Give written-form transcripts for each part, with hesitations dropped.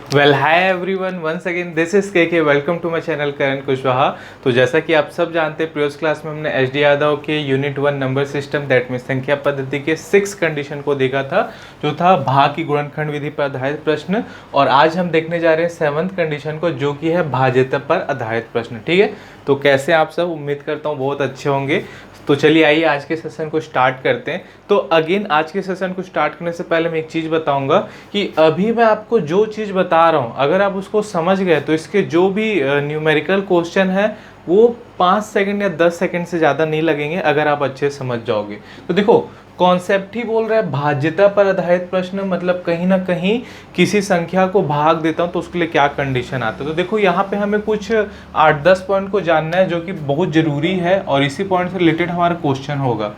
Well hi everyone, once again this is K welcome to my channel Karan Kushwaha. तो जैसा कि आप सब जानते हैं, प्रीवियस क्लास में हमने एच डी यादव के unit 1 number system that mean संख्या पद्धति के 6 कंडीशन को देखा था, जो था भाग की गुणनखंड विधि पर आधारित प्रश्न। और आज हम देखने जा रहे हैं 7th कंडीशन को, जो कि है भाज्यता पर आधारित प्रश्न। ठीक है, तो कैसे आप सब, उम्मीद करता हूँ बहुत अच्छे होंगे। तो चलिए आइए आज के सेशन को स्टार्ट करते हैं। तो अगेन आज के सेशन को स्टार्ट करने से पहले मैं एक चीज़ बताऊंगा कि अभी मैं आपको जो चीज़ बता रहा हूँ, अगर आप उसको समझ गए तो इसके जो भी न्यूमेरिकल क्वेश्चन है वो 5 सेकंड या 10 सेकंड से ज़्यादा नहीं लगेंगे, अगर आप अच्छे से समझ जाओगे। तो देखो, कॉन्सेप्ट ही बोल रहा है भाज्यता पर आधारित प्रश्न, मतलब कहीं ना कहीं किसी संख्या को भाग देता हूं तो उसके लिए क्या कंडीशन आता है। तो देखो यहाँ पे हमें कुछ 8-10 पॉइंट को जानना है, जो कि बहुत जरूरी है और इसी पॉइंट से रिलेटेड हमारा क्वेश्चन होगा।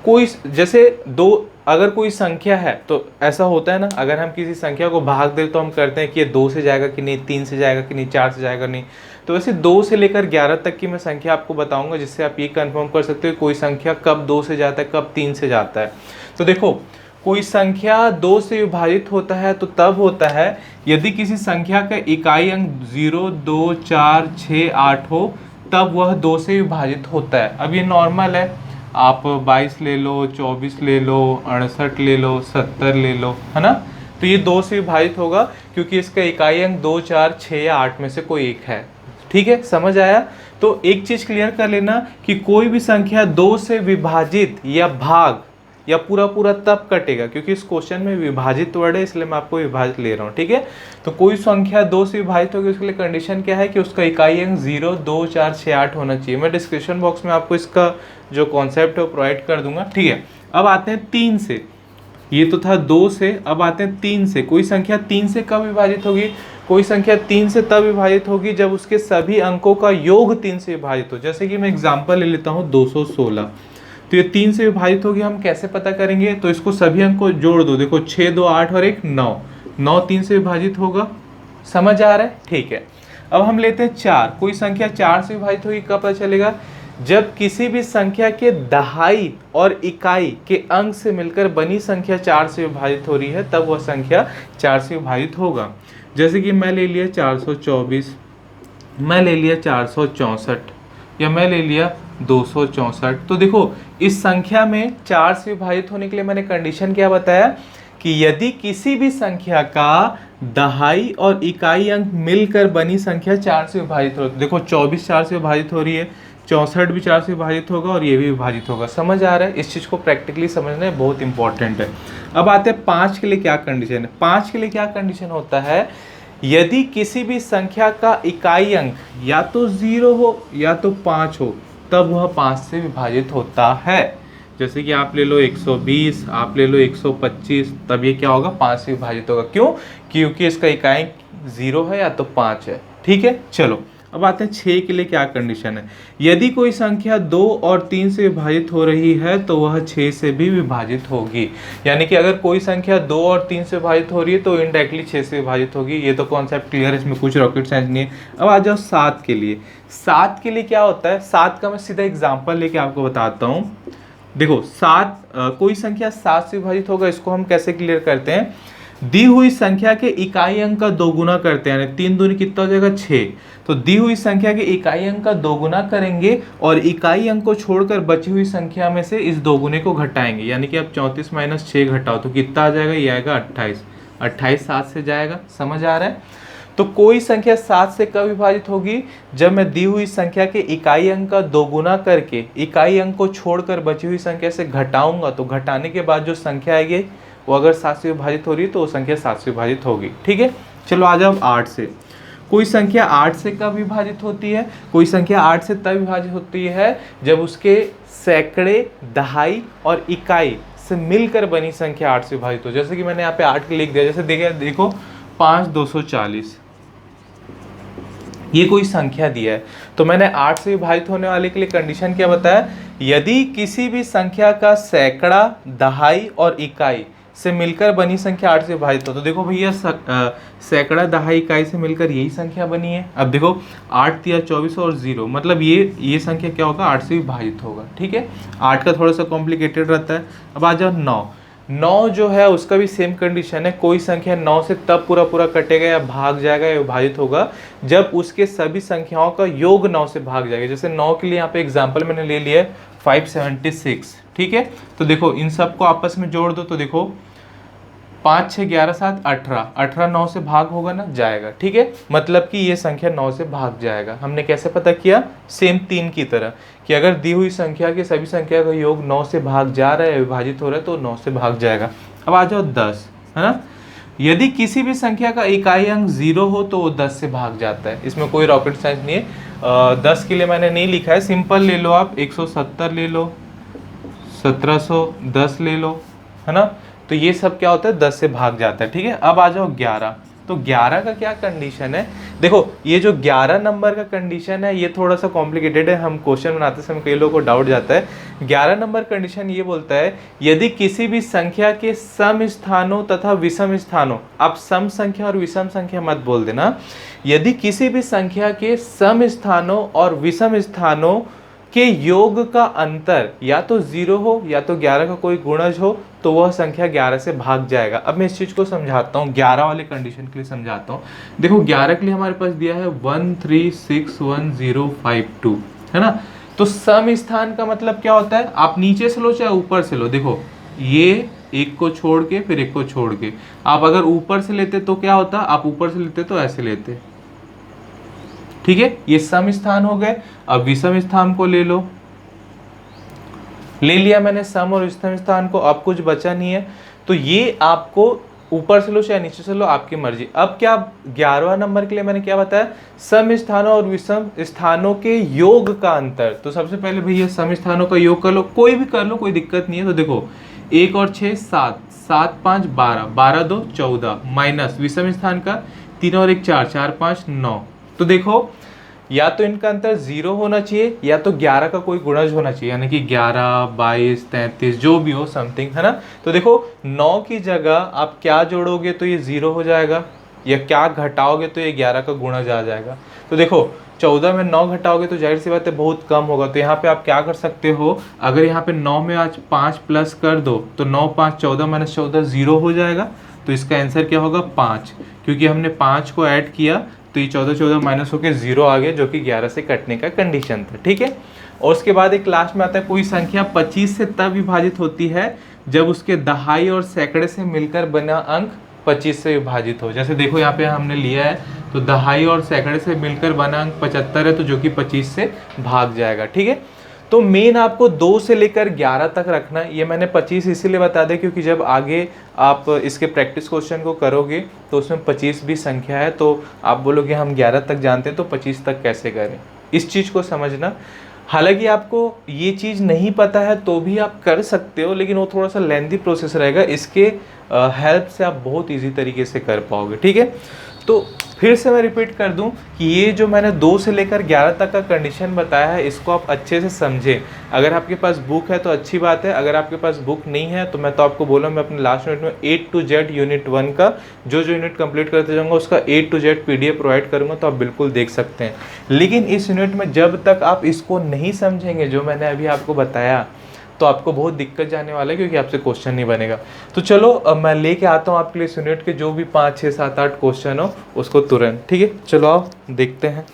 कोई जैसे अगर कोई संख्या है तो ऐसा होता है ना, अगर हम किसी संख्या को भाग दे तो हम करते हैं कि ये 2 से जाएगा कि नहीं, 3 से जाएगा कि नहीं, 4 से जाएगा नहीं। तो वैसे 2 से लेकर 11 तक की मैं संख्या आपको बताऊंगा, जिससे आप ये कंफर्म कर सकते हो कोई संख्या कब 2 से जाता है, कब 3 से जाता है। तो देखो, कोई संख्या 2 से विभाजित होता है तो तब होता है यदि किसी संख्या का इकाई अंक 0, 2, 4, 6, 8 हो, तब वह 2 से विभाजित होता है। अब ये नॉर्मल है, आप 22 ले लो, 24 ले लो, 68 ले लो, 70 ले लो, है ना। तो ये 2 से विभाजित होगा क्योंकि इसका इकाई अंक 2, 4, 6 या 8 में से कोई एक है। ठीक है, समझ आया। तो एक चीज क्लियर कर लेना कि कोई भी संख्या 2 से विभाजित या भाग या पूरा पूरा तब कटेगा, क्योंकि इस क्वेश्चन में विभाजित वर्ड है, इसलिए मैं आपको विभाजित ले रहा हूँ। ठीक है, तो कोई संख्या 2 से विभाजित होगी, उसके लिए कंडीशन क्या है कि उसका इकाई अंक 0, 2, 4, 6, 8 होना चाहिए। मैं डिस्क्रिप्शन बॉक्स में आपको इसका जो कॉन्सेप्ट है वो प्रोवाइड कर दूंगा। ठीक है, अब आते हैं 3 से। ये तो था 2 से, अब आते हैं 3 से। कोई संख्या 3 से कब विभाजित होगी? कोई संख्या 3 से तब विभाजित होगी जब उसके सभी अंकों का योग 3 से विभाजित हो। जैसे कि मैं एग्जांपल ले लेता हूँ 216, तो ये 3 से विभाजित होगी। हम कैसे पता करेंगे? तो इसको सभी अंक को जोड़ दो। देखो 6, 2, 8 और 1 9, 9 3 से विभाजित होगा। समझ आ रहा है? ठीक है, अब हम लेते हैं 4। कोई संख्या 4 से विभाजित होगी, कब पता चलेगा? जब किसी भी संख्या के दहाई और इकाई के अंक से मिलकर बनी संख्या 4 से विभाजित हो रही है, तब वह संख्या 4 से विभाजित होगा। जैसे कि मैं ले लिया 424, मैं ले लिया 464 या मैं ले लिया 264। तो देखो, इस संख्या में 4 से विभाजित होने के लिए मैंने कंडीशन क्या बताया कि यदि किसी भी संख्या का दहाई और इकाई अंक मिलकर बनी संख्या 4 से विभाजित हो। देखो 24 4 से विभाजित हो रही है, 64 भी 4 से विभाजित होगा और ये भी विभाजित होगा। समझ आ रहा है? इस चीज़ को प्रैक्टिकली समझना बहुत इंपॉर्टेंट है। अब आते हैं 5 के लिए क्या कंडीशन है। 5 के लिए क्या कंडीशन होता है? यदि किसी भी संख्या का इकाई अंक या तो 0 हो या तो 5 हो, तब वह 5 से विभाजित होता है। जैसे कि आप ले लो 120, आप ले लो 125, तब ये क्या होगा? 5 से विभाजित होगा। क्यों? क्योंकि इसका इकाई 0 है या तो 5 है। ठीक है, चलो अब आते हैं 6 के लिए क्या कंडीशन है। यदि कोई संख्या 2 और 3 से विभाजित हो रही है तो वह 6 से भी विभाजित होगी। यानी कि अगर कोई संख्या 2 और 3 से विभाजित हो रही है तो इनडायरेक्टली 6 से विभाजित होगी। ये तो कॉन्सेप्ट क्लियर है, इसमें कुछ रॉकेट साइंस नहीं है। अब आ जाओ 7 के लिए। 7 के लिए क्या होता है? 7 का मैं सीधा एग्जाम्पल लेके आपको बताता हूँ। देखो 7, कोई संख्या 7 से विभाजित होगा, इसको हम कैसे क्लियर करते हैं? दी हुई संख्या के इकाई अंक का दोगुना करते हैं, यानी 3 दूनी कितना हो जाएगा? 6। तो दी हुई संख्या के इकाई अंक का दोगुना करेंगे और इकाई अंक को छोड़कर बची हुई संख्या में से इस दोगुने को घटाएंगे। यानी कि अब 34 - 6 घटाओ तो कितना आ जाएगा? ये आएगा 28। 28 7 से जाएगा। समझ आ रहा है? तो कोई संख्या 7 से कब विभाजित होगी? जब मैं दी हुई संख्या के इकाई अंक का दोगुना करके इकाई अंक को छोड़कर बची हुई संख्या से घटाऊंगा, तो घटाने के बाद जो संख्या आएगी वो अगर 7 से विभाजित हो रही है तो वो संख्या 7 से विभाजित होगी। ठीक है, चलो आ जाओ 8 से। कोई संख्या 8 से कब विभाजित होती है? कोई संख्या 8 से तब विभाजित होती है जब उसके सैकड़े, दहाई और इकाई से मिलकर बनी संख्या 8 से विभाजित हो। जैसे कि मैंने यहाँ पे 8 लिख दिया। जैसे देखो 5 240, ये कोई संख्या दिया है, तो मैंने 8 से विभाजित होने वाले के लिए कंडीशन क्या बताया? यदि किसी भी संख्या का सैकड़ा, दहाई और इकाई से मिलकर बनी संख्या 8 से विभाजित हो। तो देखो भैया, सैकड़ा, दहाई, इकाई से मिलकर यही संख्या बनी है। अब देखो 8 या 24 और 0, मतलब ये संख्या क्या होगा? 8 से विभाजित होगा। ठीक है, 8 का थोड़ा सा कॉम्प्लिकेटेड रहता है। अब आ जाओ 9। 9 जो है उसका भी सेम कंडीशन है, कोई संख्या 9 से तब पूरा पूरा कटेगा या भाग जाएगा या विभाजित होगा जब उसके सभी संख्याओं का योग 9 से भाग जाएगा। जैसे 9 के लिए यहाँ पे एग्जांपल मैंने ले लिया है 576, ठीक है। तो देखो इन सबको आपस में जोड़ दो, तो देखो 5 6 11 7 18, 18 9 से भाग होगा ना, जाएगा, ठीक है। मतलब कि ये संख्या 9 से भाग जाएगा। हमने कैसे पता किया? सेम 3 की तरह, कि अगर दी हुई संख्या के सभी संख्या का योग 9 से भाग जा रहा है, विभाजित हो रहा है, तो 9 से भाग जाएगा। अब आ जाओ 10, है ना। यदि किसी भी संख्या का इकाई अंक 0 हो तो वो 10 से भाग जाता है। इसमें कोई रॉकेट साइंस नहीं है। 10 के लिए मैंने नहीं लिखा है, सिंपल ले लो आप, 170 ले लो, 1710 ले लो, है ना। तो ये सब क्या होता है? 10 से भाग जाता है, ठीक है। अब आ जाओ 11। तो 11 का क्या कंडीशन है? देखो ये जो 11 नंबर का कंडीशन है ये थोड़ा सा कॉम्प्लिकेटेड है, हम क्वेश्चन बनाते समय कई लोगों को डाउट जाता है। 11 नंबर कंडीशन ये बोलता है यदि किसी भी संख्या के सम स्थानों तथा विषम स्थानों, आप सम संख्या और विषम संख्या मत बोल देना, यदि किसी भी संख्या के सम स्थानों और विषम स्थानों के योग का अंतर या तो 0 हो या तो 11 का कोई गुणज हो तो वह संख्या 11 से भाग जाएगा। अब मैं इस चीज को समझाता हूँ, 11 वाले कंडीशन के लिए समझाता हूँ। देखो 11 के लिए हमारे पास दिया है 1361052, है ना। तो सम स्थान का मतलब क्या होता है? आप नीचे से लो चाहे ऊपर से लो, देखो ये एक को छोड़ के फिर एक को छोड़ के, आप अगर ऊपर से लेते तो क्या होता? आप ऊपर से लेते तो ऐसे लेते, ठीक है। ये सम स्थान हो गए। अब विषम स्थान को ले लो, ले लिया मैंने सम और विषम स्थान को, अब कुछ बचा नहीं है। तो ये आपको ऊपर से लो चाहे नीचे से लो, आपकी मर्जी। अब क्या 11वां नंबर के लिए मैंने क्या बताया? सम स्थानों और विषम स्थानों के योग का अंतर। तो सबसे पहले भैया सम स्थानों का योग कर लो, कोई भी कर लो, कोई दिक्कत नहीं है। तो देखो 1 और 6 7, 7 5 12, 12 2 14, माइनस विषम स्थान का 3 और 1 4, 4 5 9। तो देखो या तो इनका अंतर 0 होना चाहिए या तो 11 का कोई गुणज होना चाहिए, यानी कि 11 22 33 जो भी हो समथिंग, है ना। तो देखो 9 की जगह आप क्या जोड़ोगे तो ये 0 हो जाएगा, या क्या घटाओगे तो ये 11 का गुणज आ जाएगा। तो देखो 14 में 9 घटाओगे तो जाहिर सी बात है बहुत कम होगा। तो यहाँ पे आप क्या कर सकते हो, अगर यहाँ पे 9 में आज 5 प्लस कर दो तो 9 5 14 माइनस 14 0 हो जाएगा। तो इसका आंसर क्या होगा? 5, क्योंकि हमने 5 को ऐड किया तो ये 14 14 माइनस होकर 0 आ गया, जो कि 11 से कटने का कंडीशन था, ठीक है। और उसके बाद एक लास्ट में आता है कोई संख्या 25 से तब विभाजित होती है जब उसके दहाई और सैकड़े से मिलकर बना अंक 25 से विभाजित हो। जैसे देखो यहाँ पे हमने लिया है, तो दहाई और सैकड़े से मिलकर बना अंक 75 है, तो जो कि 25 से भाग जाएगा, ठीक है। तो मेन आपको 2 से लेकर 11 तक रखना है। ये मैंने 25 इसीलिए बता दिया क्योंकि जब आगे आप इसके प्रैक्टिस क्वेश्चन को करोगे तो उसमें 25 भी संख्या है, तो आप बोलोगे हम 11 तक जानते हैं तो 25 तक कैसे करें, इस चीज़ को समझना। हालांकि आपको ये चीज़ नहीं पता है तो भी आप कर सकते हो, लेकिन वो थोड़ा सा लेंथी प्रोसेस रहेगा, इसके हेल्प से आप बहुत ईजी तरीके से कर पाओगे, ठीक है। तो फिर से मैं रिपीट कर दूं कि ये जो मैंने 2 से लेकर 11 तक का कंडीशन बताया है इसको आप अच्छे से समझें। अगर आपके पास बुक है तो अच्छी बात है, अगर आपके पास बुक नहीं है तो मैं तो आपको बोला मैं अपने लास्ट यूनिट में A to Z यूनिट 1 का जो यूनिट कंप्लीट करते जाऊंगा उसका A to Z PDF provide करूंगा, तो आप बिल्कुल देख सकते हैं। लेकिन इस यूनिट में जब तक आप इसको नहीं समझेंगे जो मैंने अभी आपको बताया तो आपको बहुत दिक्कत जाने वाला है, क्योंकि आपसे क्वेश्चन नहीं बनेगा। तो चलो अब मैं लेके आता हूँ आपके लिए इस यूनिट के जो भी 5 6 7 8 क्वेश्चन हो उसको तुरंत, ठीक है। चलो आओ देखते हैं।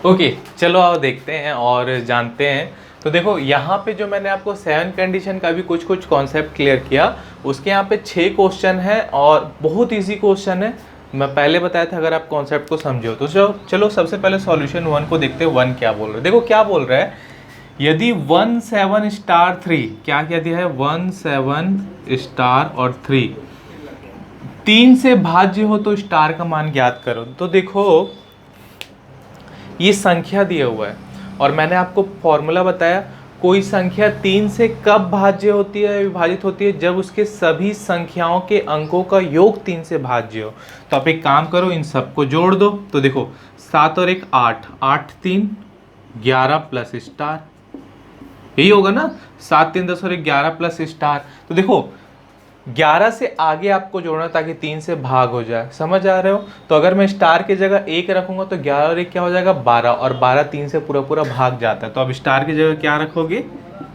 ओके चलो आओ देखते हैं और जानते हैं। तो देखो यहाँ पे जो मैंने आपको 7 कंडीशन का भी कुछ कॉन्सेप्ट क्लियर किया, उसके यहाँ पे 6 क्वेश्चन है और बहुत ईजी क्वेश्चन है। मैं पहले बताया था अगर आप कॉन्सेप्ट को समझो तो चलो सबसे पहले सॉल्यूशन 1 को देखते हैं। 1 क्या बोल रहा है, देखो क्या बोल रहा है, यदि 1 7 स्टार 3, क्या क्या दिया है 1 7 स्टार और 3 से भाज्य हो तो स्टार का मान ज्ञात करो। तो देखो ये संख्या दिया हुआ है और मैंने आपको फॉर्मूला बताया, कोई संख्या 3 से कब भाज्य होती है, विभाजित होती है, जब उसके सभी संख्याओं के अंकों का योग 3 से भाज्य हो। तो आप एक काम करो, इन सबको जोड़ दो। तो देखो 7 और 1 8, 8 3 11 प्लस स्टार, यही होगा ना, 7 3 10 और 1 11 प्लस स्टार। तो देखो 11 से आगे आपको जोड़ना ताकि 3 से भाग हो जाए, समझ आ रहे हो। तो अगर मैं स्टार की जगह 1 रखूंगा तो 11 और 1 क्या हो जाएगा 12, और 12 3 से पूरा पूरा भाग जाता है। तो अब स्टार की जगह क्या रखोगे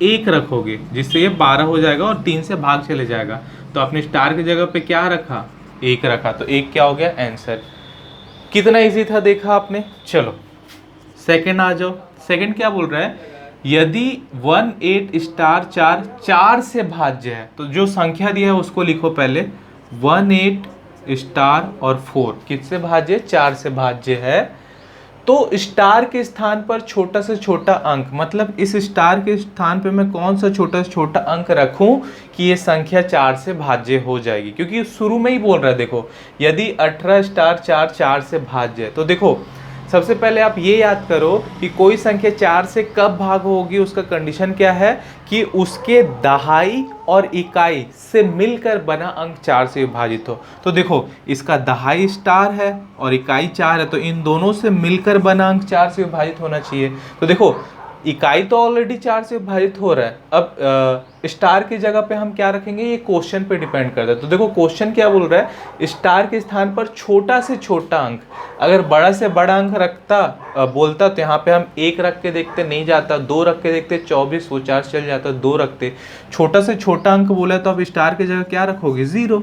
1 रखोगे, जिससे ये 12 हो जाएगा और 3 से भाग चले जाएगा। तो आपने स्टार की जगह पे क्या रखा 1 रखा, तो 1 क्या हो गया आंसर। कितना इजी था देखा आपने। चलो सेकंड आ जाओ। सेकंड क्या बोल रहा है, यदि 18 स्टार 4 4 से भाज्य है, तो जो संख्या दिया है उसको लिखो पहले। 18 स्टार और 4 किससे भाज्य 4 से भाज्य है। तो स्टार के स्थान पर छोटा से छोटा अंक, मतलब इस स्टार के स्थान पे मैं कौन सा छोटा से छोटा अंक रखूं कि ये संख्या 4 से भाज्य हो जाएगी, क्योंकि शुरू में ही बोल रहा है देखो, यदि 18 स्टार 4 4 से भाज्य है। तो देखो सबसे पहले आप ये याद करो कि कोई संख्या 4 से कब भाग होगी, उसका कंडीशन क्या है कि उसके दहाई और इकाई से मिलकर बना अंक 4 से विभाजित हो। तो देखो इसका दहाई स्टार है और इकाई 4 है, तो इन दोनों से मिलकर बना अंक 4 से विभाजित होना चाहिए। तो देखो इकाई तो ऑलरेडी 4 से विभाजित हो रहा है, अब स्टार की जगह पे हम क्या रखेंगे, ये क्वेश्चन पे डिपेंड करता है। तो देखो क्वेश्चन क्या बोल रहा है, स्टार के स्थान पर छोटा से छोटा अंक, अगर बड़ा से बड़ा अंक रखता बोलता तो यहाँ पे हम 1 रख के देखते, नहीं जाता, 2 रख के देखते 24, वो 4 चल जाता, 2 रखते। छोटा से छोटा अंक बोला तो अब स्टार की जगह क्या रखोगे 0,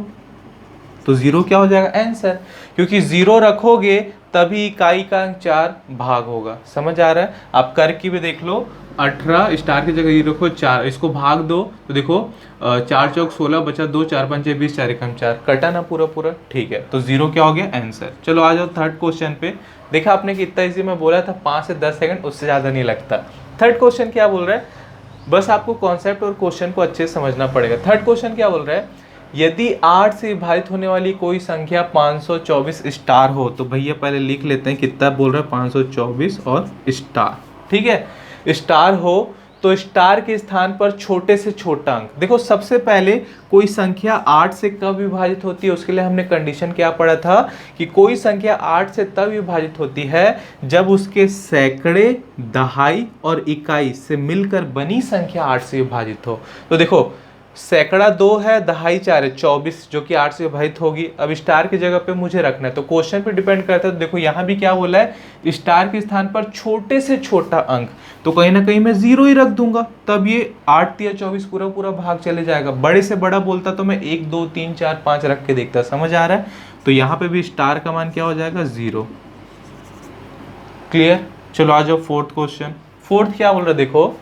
तो 0 क्या हो जाएगा आंसर, क्योंकि 0 रखोगे तभी इकाई का अंक 4 भाग होगा। समझ आ रहा है। आप करके भी देख लो, 18 स्टार की जगह 0 रखो 4, इसको भाग दो तो देखो 4 चौक 16 बचा 2, 4 पंचे 20, 4 एकम 4, कटा ना पूरा पूरा, ठीक है। तो 0 क्या हो गया आंसर। चलो आ जाओ थर्ड क्वेश्चन पे। देखा आपने कि इतना इजी मैं बोला था, 5 से 10 सेकंड, उससे ज़्यादा नहीं लगता। थर्ड क्वेश्चन क्या बोल रहा है, बस आपको कॉन्सेप्ट और क्वेश्चन को अच्छे से समझना पड़ेगा। थर्ड क्वेश्चन क्या बोल रहा है, यदि 8 से विभाजित होने वाली कोई संख्या 524 स्टार हो, तो भैया पहले लिख लेते हैं कितना बोल रहा है 524 और स्टार, ठीक है। स्टार हो तो स्टार के स्थान पर छोटे से छोटा अंक, देखो सबसे पहले कोई संख्या 8 से कब विभाजित होती है, उसके लिए हमने कंडीशन क्या पढ़ा था कि कोई संख्या 8 से तब विभाजित होती है जब उसके सैकड़े, दहाई और इकाई से मिलकर बनी संख्या 8 से विभाजित हो। तो देखो सैकड़ा 2 है, दहाई 4 है, 24 जो कि 8 से विभाजित होगी। अब स्टार की जगह पे मुझे रखना है, तो क्वेश्चन पे डिपेंड करता है। तो देखो यहाँ भी क्या बोला है, स्टार के स्थान पर छोटे से छोटा अंक, तो कहीं ना कहीं मैं 0 ही रख दूंगा, तब ये 8 या 24 पूरा पूरा भाग चले जाएगा। बड़े से बड़ा बोलता तो मैं 1 2 3 4 5 रख के देखता, समझ आ रहा है। तो यहाँ पे भी स्टार का मान क्या हो जाएगा 0। क्लियर। चलो आ जाओ फोर्थ क्वेश्चन। फोर्थ क्या बोल रहा है, देखो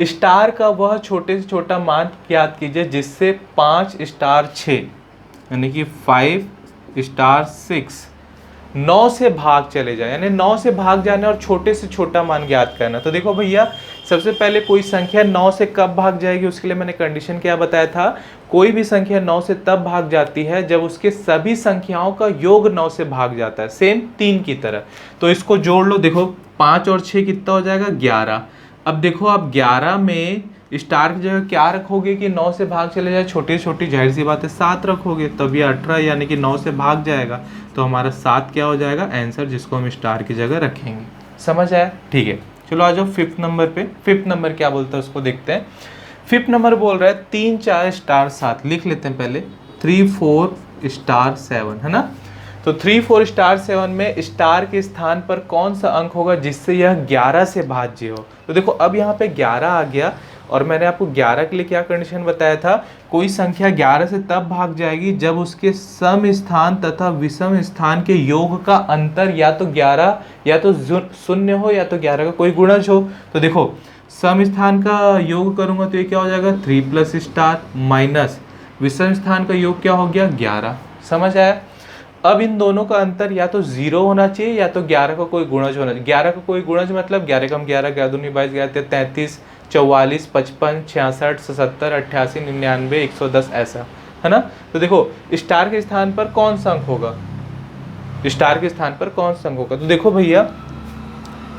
स्टार का वह छोटे से छोटा मान याद कीजिए जिससे 5 स्टार 6 यानी कि 5 स्टार 6 9 से भाग चले जाए, यानी 9 से भाग जाना और छोटे से छोटा मान ज्ञात करना। तो देखो भैया सबसे पहले कोई संख्या 9 से कब भाग जाएगी, उसके लिए मैंने कंडीशन क्या बताया था, कोई भी संख्या 9 से तब भाग जाती है जब उसके सभी संख्याओं का योग 9 से भाग जाता है, सेम 3 की तरह। तो इसको जोड़ लो, देखो 5 और 6 कितना हो जाएगा 11। अब देखो आप 11 में स्टार की जगह क्या रखोगे कि 9 से भाग चले जाए, छोटी छोटी जाहिर सी बात है 7 रखोगे, तब ये 18 यानी कि 9 से भाग जाएगा, तो हमारा 7 क्या हो जाएगा आंसर, जिसको हम स्टार की जगह रखेंगे। समझ आया, ठीक है। चलो आ जाओ फिफ्थ नंबर पे। फिफ्थ नंबर क्या बोलता है उसको देखते हैं। फिफ्थ नंबर बोल रहा है 3 4 स्टार 7, लिख लेते हैं पहले 3 4 स्टार 7, है ना। तो 3 4 स्टार 7 में स्टार के स्थान पर कौन सा अंक होगा जिससे यह 11 से भाज्य हो। तो देखो अब यहाँ पे 11 आ गया, और मैंने आपको 11 के लिए क्या कंडीशन बताया था, कोई संख्या 11 से तब भाग जाएगी जब उसके सम स्थान तथा विषम स्थान के योग का अंतर या तो 11 या तो 0 हो या तो 11 का कोई गुणज हो। तो देखो सम स्थान का योग करूंगा तो ये क्या हो जाएगा 3 प्लस स्टार माइनस विषम स्थान का योग क्या हो गया 11। समझ आया। अब इन दोनों का अंतर या तो 0 होना चाहिए या तो 11 का कोई गुणज होना चाहिए। 11 का कोई गुणज मतलब 11 कम 11, 11 दूनी 22, 11 33, 44, 55, 66, 77, 88, 99, 110 ऐसा, है ना। तो देखो स्टार के स्थान पर कौन सा अंक होगा, स्टार के स्थान पर कौन सा अंक होगा। तो देखो भैया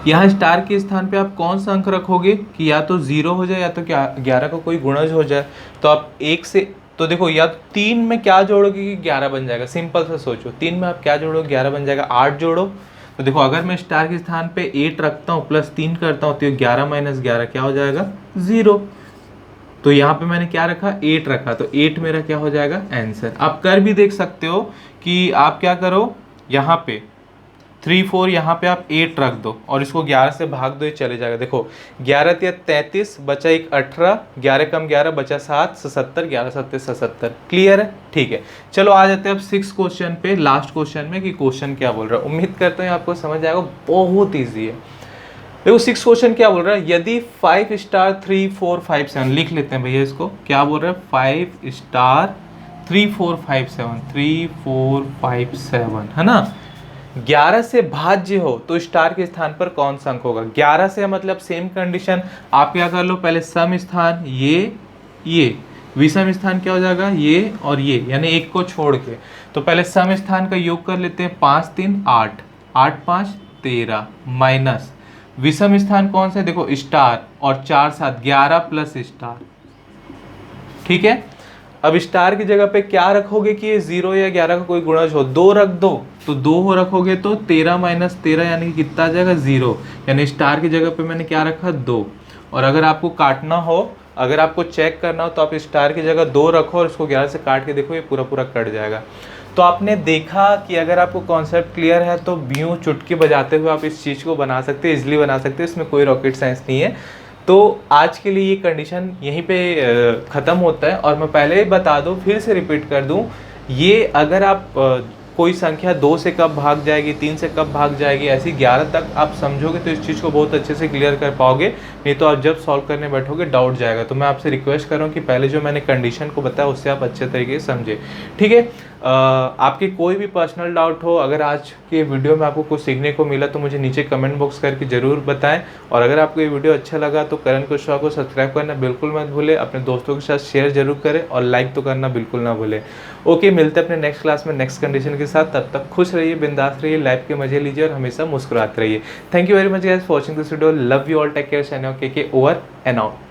यहाँ स्टार के स्थान पे आप कौन सा अंक रखोगे कि या तो 0 हो जाए या तो 11 का कोई गुणज हो जाए। तो आप 1 से, तो देखो या 3 में क्या जोड़ोगे कि 11 बन जाएगा, सिंपल सा सोचो 3 में आप क्या जोड़ोगे 11 बन जाएगा, 8 जोड़ो। तो देखो अगर मैं स्टार के स्थान पे 8 रखता हूँ प्लस 3 करता हूँ तो 11 माइनस 11 क्या हो जाएगा 0। तो यहाँ पे मैंने क्या रखा, 8 रखा, तो 8 मेरा क्या हो जाएगा आंसर। आप कर भी देख सकते हो कि आप क्या करो, यहाँ पे 3 4 यहाँ पे आप 8 रख दो और इसको 11 से भाग दो, ये चले जाएगा। देखो 11 या 33 बचा एक 18, 11 कम 11 बचा 7, 77, 11 7 77। क्लियर है, ठीक है। चलो आ जाते हैं अब 6 क्वेश्चन पे, लास्ट क्वेश्चन में कि क्वेश्चन क्या बोल रहा है। उम्मीद करता हूँ आपको समझ आएगा, बहुत ईजी है। देखो 6 क्वेश्चन क्या बोल रहा है, यदि 5 स्टार 3 4 5 7, लिख लेते हैं भैया इसको, क्या बोल रहा है 5 स्टार 3 4 5 7, 3 4 5 7 है ना, 11 से भाज्य हो तो स्टार के स्थान पर कौन सा अंक होगा। 11 से मतलब सेम कंडीशन, आप क्या कर लो, पहले सम स्थान ये विषम स्थान क्या हो जाएगा ये और ये, यानी एक को छोड़ के। तो पहले सम स्थान का योग कर लेते हैं, 5 3 8, 8 5 13 माइनस विषम स्थान कौन सा है, देखो स्टार, और 4 7 11 प्लस स्टार। ठीक है, अब स्टार की जगह पे क्या रखोगे कि ये 0 या 11 का कोई गुणज हो, 2 रख दो, तो 2 हो रखोगे तो 13 माइनस 13 यानी कि कितना आ जाएगा 0, यानी स्टार की जगह पे मैंने क्या रखा 2। और अगर आपको काटना हो, अगर आपको चेक करना हो तो आप स्टार की जगह 2 रखो और इसको 11 से काट के देखो, ये पूरा पूरा कट जाएगा। तो आपने देखा कि अगर आपको कॉन्सेप्ट क्लियर है तो यूं चुटकी बजाते हुए आप इस चीज़ को बना सकते हैं, इजिली बना सकते हैं, इसमें कोई रॉकेट साइंस नहीं है। तो आज के लिए ये कंडीशन यहीं पे ख़त्म होता है। और मैं पहले ही बता दूं, फिर से रिपीट कर दूं, ये अगर आप कोई संख्या 2 से कब भाग जाएगी, 3 से कब भाग जाएगी, ऐसी 11 तक आप समझोगे तो इस चीज़ को बहुत अच्छे से क्लियर कर पाओगे। नहीं तो आप जब सॉल्व करने बैठोगे डाउट जाएगा। तो मैं आपसे रिक्वेस्ट कर रहा हूँ कि पहले जो मैंने कंडीशन को बताया उससे आप अच्छे तरीके से समझे। ठीक है, आपके कोई भी पर्सनल डाउट हो, अगर आज के वीडियो में आपको कुछ सीखने को मिला तो मुझे नीचे कमेंट बॉक्स करके ज़रूर बताएं। और अगर आपको ये वीडियो अच्छा लगा तो करण कुशवाहा को सब्सक्राइब करना बिल्कुल मत भूलें, अपने दोस्तों के साथ शेयर जरूर करें और लाइक तो करना बिल्कुल ना भूलें। ओके, मिलते हैं अपने नेक्स्ट क्लास में नेक्स्ट कंडीशन के साथ। तब तक खुश रहिए, बिंदास रहिए, लाइफ के मजे लीजिए और हमेशा मुस्कुराते रहिए। Thank you very much guys for watching this video. Love you all, take care, sign off, K over and out.